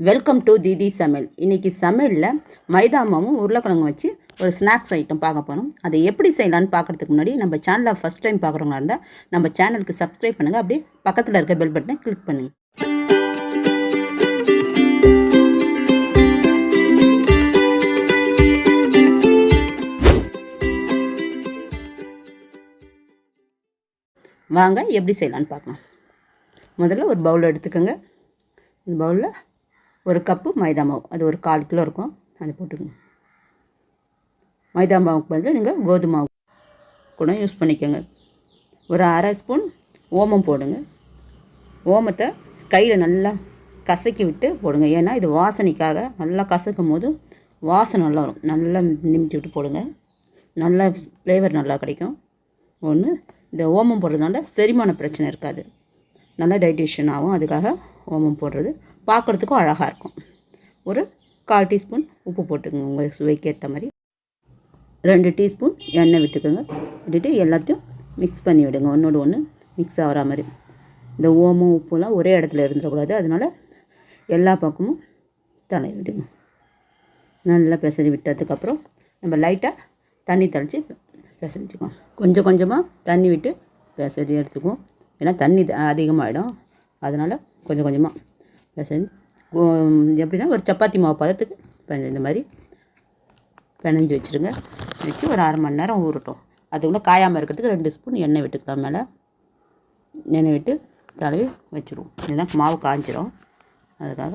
Welcome to தீதி சமையல். இன்றைக்கி சமையலில் மைதா மாவும் உருளைக்கிழங்கு வச்சு ஒரு ஸ்நாக்ஸ் ஐட்டம் பார்க்க போகிறோம். அதை எப்படி செய்யலான்னு பார்க்குறதுக்கு முன்னாடி நம்ம சேனலை ஃபஸ்ட் டைம் பார்க்குறவங்களா இருந்தால் நம்ம சேனலுக்கு சப்ஸ்கிரைப் பண்ணுங்கள். அப்படியே பக்கத்தில் இருக்க பெல் பட்டனை கிளிக் பண்ணுங்கள். வாங்க எப்படி செய்யலான்னு பார்க்கலாம். முதல்ல ஒரு பவுல் எடுத்துக்கோங்க. இந்த பவுலில் ஒரு கப்பு மைதா மாவு, அது ஒரு 1/4 கிலோ இருக்கும், அதை போட்டுக்கோங்க. மைதா மாவுக்கு பதில் நீங்கள் கோதுமை மாவு கூட யூஸ் பண்ணிக்கோங்க. ஒரு 1/2 ஸ்பூன் ஓமம் போடுங்க. ஓமத்தை கையில் நல்லா கசக்கி விட்டு போடுங்க. ஏன்னா இது வாசனைக்காக. நல்லா கசக்கும் போது வாசனை நல்லா வரும். நல்லா நிமிட்டி விட்டு போடுங்க. நல்லா ஃப்ளேவர் நல்லா கிடைக்கும். ஒன்று, இந்த ஓமம் போடுறதுனால செரிமான பிரச்சனை இருக்காது, நல்லா டைஜஷன் ஆகும். அதுக்காக ஓமம் போடுறது பார்க்குறதுக்கும் அழகாக இருக்கும். ஒரு 1/4 டீஸ்பூன் உப்பு போட்டுக்கோங்க, உங்கள் சுவைக்கு ஏற்ற மாதிரி. 2 டீஸ்பூன் எண்ணெய் விட்டுக்கோங்க. விட்டுட்டு எல்லாத்தையும் மிக்ஸ் பண்ணி விடுங்க, ஒன்றோடு ஒன்று மிக்ஸ் ஆகிற மாதிரி. இந்த ஓமம் உப்புலாம் ஒரே இடத்துல இருந்துடக்கூடாது, அதனால் எல்லா பக்கமும் தடவி விடுங்க. நல்லா பிசைஞ்சு விட்டதுக்கப்புறம் நம்ம லைட்டாக தண்ணி தெளித்து பிசைஞ்சுக்குவோம். கொஞ்சம் கொஞ்சமாக தண்ணி விட்டு பிசைஞ்சு எடுத்துக்குவோம். ஏன்னா தண்ணி அதிகமாகிடும், அதனால் கொஞ்சம் கொஞ்சமாக பிசைஞ்சு எப்படின்னா ஒரு சப்பாத்தி மாவு பதத்துக்கு இந்த மாதிரி பிணைஞ்சி வச்சுருங்க. வச்சு ஒரு 1/2 மணி நேரம் ஊறட்டும். அதுக்குள்ளே காயாமல் இருக்கிறதுக்கு 2 ஸ்பூன் எண்ணெய் விட்டுக்கலாம். மேலே எண்ணெய் விட்டு தடவி வச்சுருவோம். இதுதான் மாவு காய்ஞ்சிரும். அதுக்காக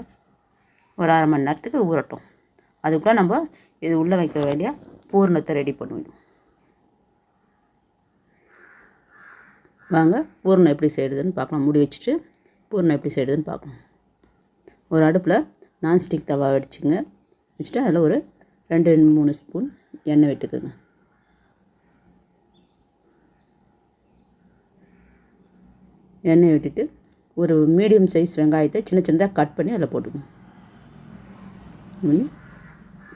ஒரு 1/2 மணி நேரத்துக்கு ஊறட்டும். அதுக்குள்ளே நம்ம இது உள்ளே வைக்க வேண்டிய பூரணத்தை ரெடி பண்ணுவோம். வாங்க பூரணம் எப்படி செய்யுதுன்னு பார்க்கலாம். மூடி வச்சுட்டு பூரணம் எப்படி செய்யுதுன்னு பார்க்கலாம். ஒரு அடுப்பில் நான்ஸ்டிக் தவா வச்சுங்க. வச்சுட்டு அதில் ஒரு 2-3 ஸ்பூன் எண்ணெய் விட்டுக்குங்க. எண்ணெய் விட்டுட்டு ஒரு மீடியம் சைஸ் வெங்காயத்தை சின்ன சின்னதாக கட் பண்ணி அதில் போட்டுக்கணும்.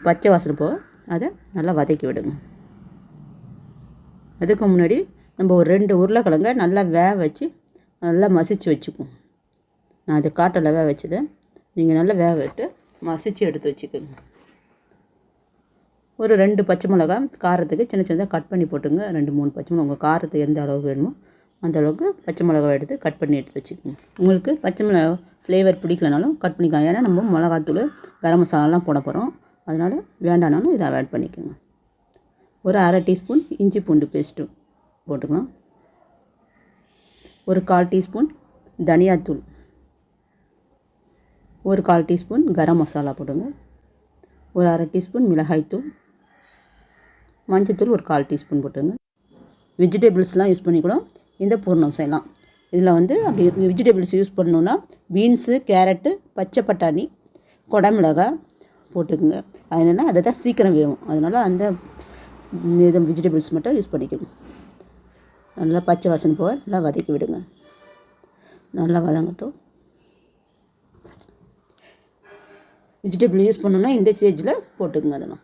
பச்சை வாசனை போக அதை நல்லா வதக்கி விடுங்க. அதுக்கு முன்னாடி நம்ம ஒரு 2 உருளைக்கிழங்க நல்லா வேக வச்சு நல்லா மசிச்சு வச்சுக்குவோம். நான் அது காட்டில் வேக வச்சதை நீங்கள் நல்லா வேக விட்டு மசிச்சு எடுத்து வச்சுக்கோங்க. ஒரு 2 பச்சை மிளகா காரத்துக்கு சின்ன சின்னதாக கட் பண்ணி போட்டுங்க. 2-3 பச்சை மிளகா உங்கள் காரத்துக்கு எந்த அளவுக்கு வேணுமோ அந்த அளவுக்கு பச்சை மிளகா எடுத்து கட் பண்ணி எடுத்து வச்சுக்கோங்க. உங்களுக்கு பச்சை மிளகா ஃப்ளேவர் பிடிக்கலனாலும் கட் பண்ணிக்கலாம். ஏன்னா நம்ம மிளகாத்தூள் கரம் மசாலாலாம் போட போகிறோம், அதனால் வேண்டானாலும் இதை ஆட் பண்ணிக்கோங்க. ஒரு 1/2 டீஸ்பூன் இஞ்சி பூண்டு பேஸ்ட்டு போட்டுக்கலாம். ஒரு 1/4 டீஸ்பூன் தனியாத்தூள், ஒரு 1/4 டீஸ்பூன் கரம் மசாலா போடுங்க. ஒரு 1/2 டீஸ்பூன் மிளகாய்த்தூள், மஞ்சத்தூள் ஒரு 1/4 டீஸ்பூன் போட்டுங்க. வெஜிடபிள்ஸ்லாம் யூஸ் பண்ணி கூட இந்த பூர்ணம் செய்யலாம். இதில் அப்படி வெஜிடபிள்ஸ் யூஸ் பண்ணணுன்னா பீன்ஸு, கேரட்டு, பச்சை பட்டாணி, குடமிளகாய் போட்டுக்குங்க. அதனால் அதை தான் சீக்கிரம் வேகும், அதனால் அந்த இது வெஜிடபிள்ஸ் மட்டும் யூஸ் பண்ணிக்கோங்க. நல்லா பச்சை வாசனை போக நல்லா வதக்கி விடுங்க. நல்லா வதங்கட்டும். வெஜிடபிள் யூஸ் பண்ணணுன்னா இந்த ஸ்டேஜில் போட்டுக்குங்க. அதெல்லாம்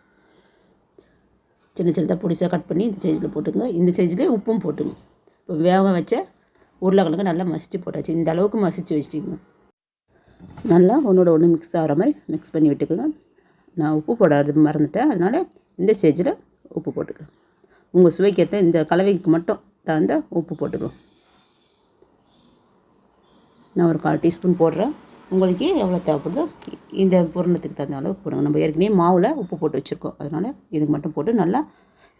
சின்ன சின்னதாக பொடிசாக கட் பண்ணி இந்த ஸ்டேஜில் போட்டுக்குங்க. இந்த ஸ்டேஜில் உப்பும் போட்டுங்க. இப்போ வேக வச்ச உருளைக்கிழங்கு நல்லா மசிச்சு போட்டாச்சு. இந்த அளவுக்கு மசிச்சு வச்சுக்கோங்க. நல்லா ஒன்றோட ஒன்று மிக்ஸ் ஆகிற மாதிரி மிக்ஸ் பண்ணி விட்டுக்குங்க. நான் உப்பு போடாது மறந்துட்டேன், அதனால் இந்த ஸ்டேஜில் உப்பு போட்டுக்கோங்க. உங்கள் சுவைக்கேற்ற இந்த கலவைக்கு மட்டும் தகுந்த உப்பு போட்டுக்கலாம். நான் ஒரு 1/4 டீஸ்பூன் போடுறேன். உங்களுக்கு எவ்வளோ தேவைப்படுதோ இந்த பூரணத்துக்கு தகுந்த அளவுக்கு போடுங்க. நம்ம ஏற்கனவே மாவில் உப்பு போட்டு வச்சுருக்கோம், அதனால் இதுக்கு மட்டும் போட்டு நல்லா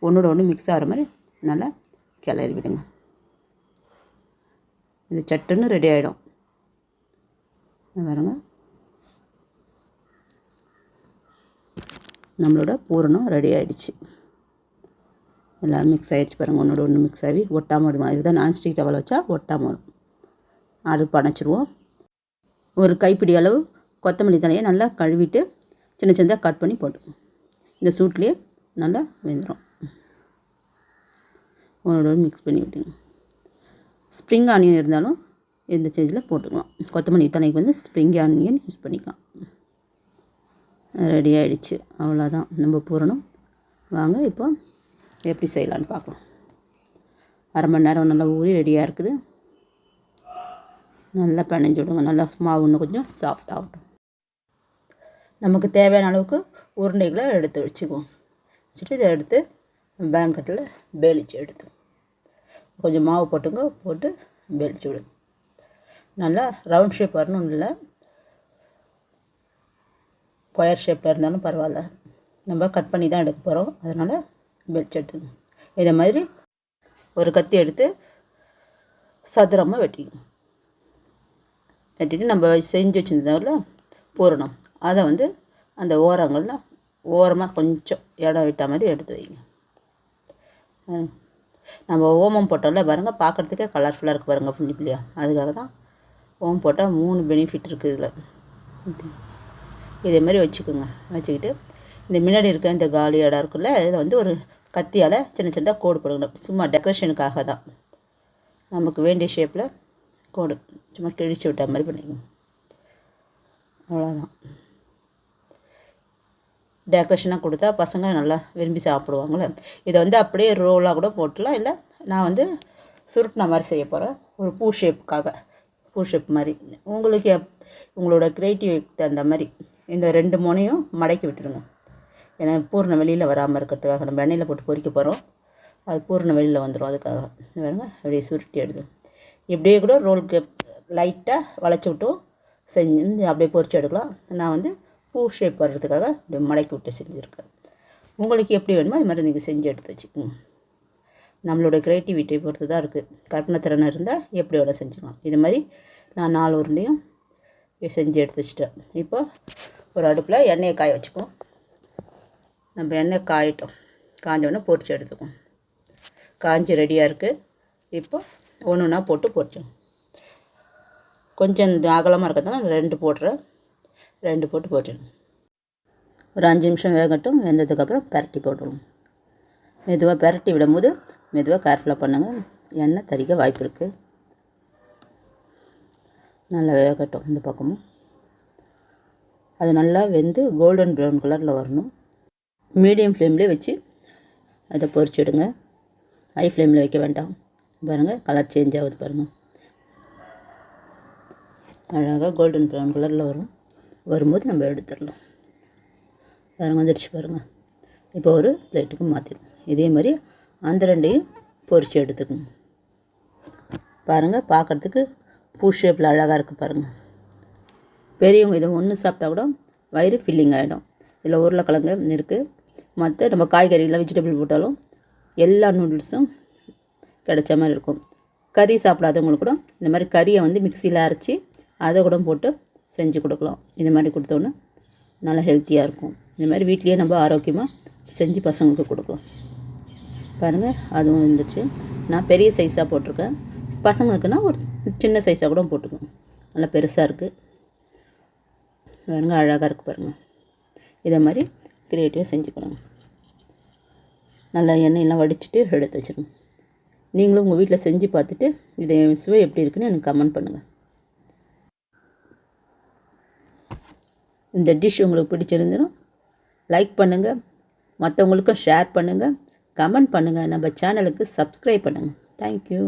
ஒன்றோட ஒன்று மிக்ஸ் ஆகிற மாதிரி நல்லா கிளறி விடுங்க. இது சட்டுன்னு ரெடி ஆகிடும். பாருங்க, நம்மளோட பூரணம் ரெடி ஆகிடுச்சு. எல்லாம் மிக்ஸ் ஆகிடுச்சு பாருங்கள். ஒன்றோட ஒன்று மிக்ஸ் ஆகி ஒட்டாமல் வரும். இதுதான் நான்ஸ்டிக் டவல் வச்சா ஒட்டாமல் வரும். அடுப்பு அணைச்சிருவோம். ஒரு கைப்பிடி அளவு கொத்தமல்லி தலையை நல்லா கழுவிட்டு சின்ன சின்னதாக கட் பண்ணி போட்டுக்கணும். இந்த சூட்லேயே நல்லா வெந்துடும். ஒன்றோட மிக்ஸ் பண்ணி விட்டுங்க. ஸ்ப்ரிங் ஆனியன் இருந்தாலும் இந்த ஸ்டேஜில் போட்டுக்கலாம். கொத்தமல்லி தலைக்கு ஸ்ப்ரிங் ஆனியன் யூஸ் பண்ணிக்கலாம். ரெடி ஆகிடுச்சு. அவ்வளோதான் நம்ம பூரணம். வாங்க இப்போ எப்படி செய்யலான்னு பார்க்கலாம். 1/2 மணி நேரம் நல்லா ஊறி ரெடியாக இருக்குது. நல்லா பிணைஞ்சு விடுங்க. நல்லா மாவு இன்னும் கொஞ்சம் சாஃப்ட் ஆகட்டும். நமக்கு தேவையான அளவுக்கு உருண்டைகளை எடுத்து வச்சுக்குவோம். வச்சுட்டு இதை எடுத்து பேன்கட்டில் பேலிச்சு எடுத்து கொஞ்சம் மாவு போட்டுங்க, போட்டு பேலிச்சு விடுங்க. நல்லா ரவுண்ட் ஷேப் வரணும், இல்லை ஸ்கொயர் ஷேப்பில் இருந்தாலும் பரவாயில்ல, நம்ம கட் பண்ணி தான் எடுக்க போகிறோம். அதனால் பேலிச்சு எடுத்துங்க. இதை மாதிரி ஒரு கத்தி எடுத்து சதுரமாக வெட்டிக்கணும். வெட்டிட்டு நம்ம செஞ்சு வச்சுருந்தோம்ல பூரணம், அதை வந்து அந்த ஓரங்களில் ஓரமாக கொஞ்சம் இடம் விட்ட மாதிரி எடுத்து வைங்க. நம்ம ஓமம் போட்டோம்ல பாருங்கள், பார்க்குறதுக்கே கலர்ஃபுல்லாக இருக்குது பாருங்கள், புள்ளி புள்ளியாக. அதுக்காக தான் ஓமம் போட்டால் 3 பெனிஃபிட் இருக்குது இதில். இதே மாதிரி வச்சுக்கோங்க. வச்சுக்கிட்டு இந்த முன்னாடி இருக்க இந்த காலி இடம் இருக்குல்ல, இதில் வந்து ஒரு கத்தியால் சின்ன சின்னதாக கோடு போடுங்க. சும்மா டெக்கரேஷனுக்காக தான், நமக்கு வேண்டிய ஷேப்பில் கோடு சும்மா கிழிச்சு விட்ட மாதிரி பண்ணிக்கோங்க. அவ்வளோதான். டெக்கரேஷனாக கொடுத்தா பசங்க நல்லா விரும்பி சாப்பிடுவாங்களே. இதை வந்து அப்படியே ரோலாக கூட போட்டுலாம், இல்லை நான் வந்து சுருட்டின மாதிரி செய்ய போகிறேன், ஒரு பூ ஷேப்புக்காக. பூ ஷேப் மாதிரி உங்களுக்கு உங்களோட க்ரியேட்டிவிட்டிக்கு தகுந்த மாதிரி இந்த 2 முனையும் மடக்கி விட்டுருங்க. ஏன்னா பூர்ணம் வெளியில் வராமல் இருக்கிறதுக்காக நம்ம எண்ணெயில் போட்டு பொரிக்க போகிறோம், அது பூர்ணம் வெளியில் வந்துடும். அதுக்காக வேணுங்க அப்படியே சுருட்டி எடுத்து இப்படியே கூட ரோலுக்கு லைட்டாக வளைச்சி விட்டும் செஞ்சு அப்படியே பொரிச்சு எடுக்கலாம். நான் வந்து பூ ஷேப் வர்றதுக்காக இப்படி மடக்கி விட்டு செஞ்சுருக்கேன். உங்களுக்கு எப்படி வேணுமோ அது மாதிரி நீங்கள் செஞ்சு எடுத்து வச்சுக்கோங்க. நம்மளோட க்ரியேட்டிவிட்டியை பொறுத்து தான் இருக்குது. கற்பனை திறனை இருந்தால் எப்படி வேணால் செஞ்சுக்கலாம். இது மாதிரி நான் 4 உருண்டையும் செஞ்சு எடுத்து வச்சுட்டேன். இப்போ ஒரு அடுப்பில் எண்ணெயை காய வச்சுக்குவோம். நம்ம எண்ணெய் காயிட்டோம், காஞ்சோடனே பொரிச்சு எடுத்துக்குவோம். காஞ்சி ரெடியாக இருக்குது. இப்போ ஒன்று ஒன்றா போட்டு பொரிச்சோம். கொஞ்சம் அகலமாக இருக்கிறதுனால 2 போடுறேன். 2 போட்டு போட்டுடணும். ஒரு 5 நிமிஷம் வேகட்டும். வெந்ததுக்கப்புறம் பரட்டி போட்டுருவோம். மெதுவாக பரட்டி விடும்போது மெதுவாக கேர்ஃபுல்லாக பண்ணுங்கள், எண்ணெய் தரிக்க வாய்ப்பு இருக்குது. நல்லா வேகட்டும். இந்த பக்கமும் அது நல்லா வெந்து கோல்டன் ப்ரௌன் கலரில் வரணும். மீடியம் ஃப்ளேம்லேயே வச்சு அதை பொரிச்சிடுங்க. ஹை ஃப்ளேமில் வைக்க வேண்டாம். பாருங்கள் கலர் சேஞ்ச் ஆகுது பாருங்கள், அழகாக கோல்டன் ப்ரௌன் கலரில் வரும்போது நம்ம எடுத்துடலாம். பாருங்கள் வந்துடுச்சு பாருங்கள். இப்போ ஒரு பிளேட்டுக்கு மாற்றிடும். இதே மாதிரி அந்த 2ஐயும் பொரித்து எடுத்துக்கணும். பாருங்கள் பார்க்குறதுக்கு பூ ஷேப்பில் அழகாக இருக்குது பாருங்கள். பெரியவங்க இதை ஒன்று சாப்பிட்டா கூட வயிறு ஃபில்லிங் ஆகிடும். இதில் உருளைக்கிழங்கு இருக்குது, மற்ற நம்ம காய்கறிலாம் வெஜிடபிள் போட்டாலும் எல்லா நூடுல்ஸும் கிடைச்ச மாதிரி இருக்கும். கறி சாப்பிடாதவங்களுக்கு கூட இந்த மாதிரி கறியை வந்து மிக்சியில் அரைச்சி அதை கூட போட்டு செஞ்சு கொடுக்கலாம். இந்த மாதிரி கொடுத்தோன்னா நல்லா ஹெல்த்தியாக இருக்கும். இந்த மாதிரி வீட்லேயே நம்ம ஆரோக்கியமாக செஞ்சு பசங்களுக்கு கொடுக்கலாம். பாருங்கள் அதுவும் இருந்துச்சு. நான் பெரிய சைஸாக போட்டிருக்கேன். பசங்களுக்குன்னா ஒரு சின்ன சைஸாக கூட போட்டுக்கோங்க. நல்லா பெருசாக இருக்குது பாருங்கள், அழகாக இருக்குது பாருங்கள். இதை மாதிரி க்ரியேட்டிவாக செஞ்சுக்கணுங்க. நல்லா எண்ணெயெல்லாம் வடிச்சிட்டு எடுத்து வச்சுருங்க. நீங்களும் உங்கள் வீட்டில் செஞ்சு பார்த்துட்டு இதை சுவை எப்படி இருக்குன்னு எனக்கு கமெண்ட் பண்ணுங்கள். இந்த டிஷ் உங்களுக்கு பிடிச்சிருந்துடும் லைக் பண்ணுங்கள், மற்றவங்களுக்கும் ஷேர் பண்ணுங்கள், கமெண்ட் பண்ணுங்கள், நம்ம சேனலுக்கு சப்ஸ்கிரைப் பண்ணுங்கள். தேங்க்யூ.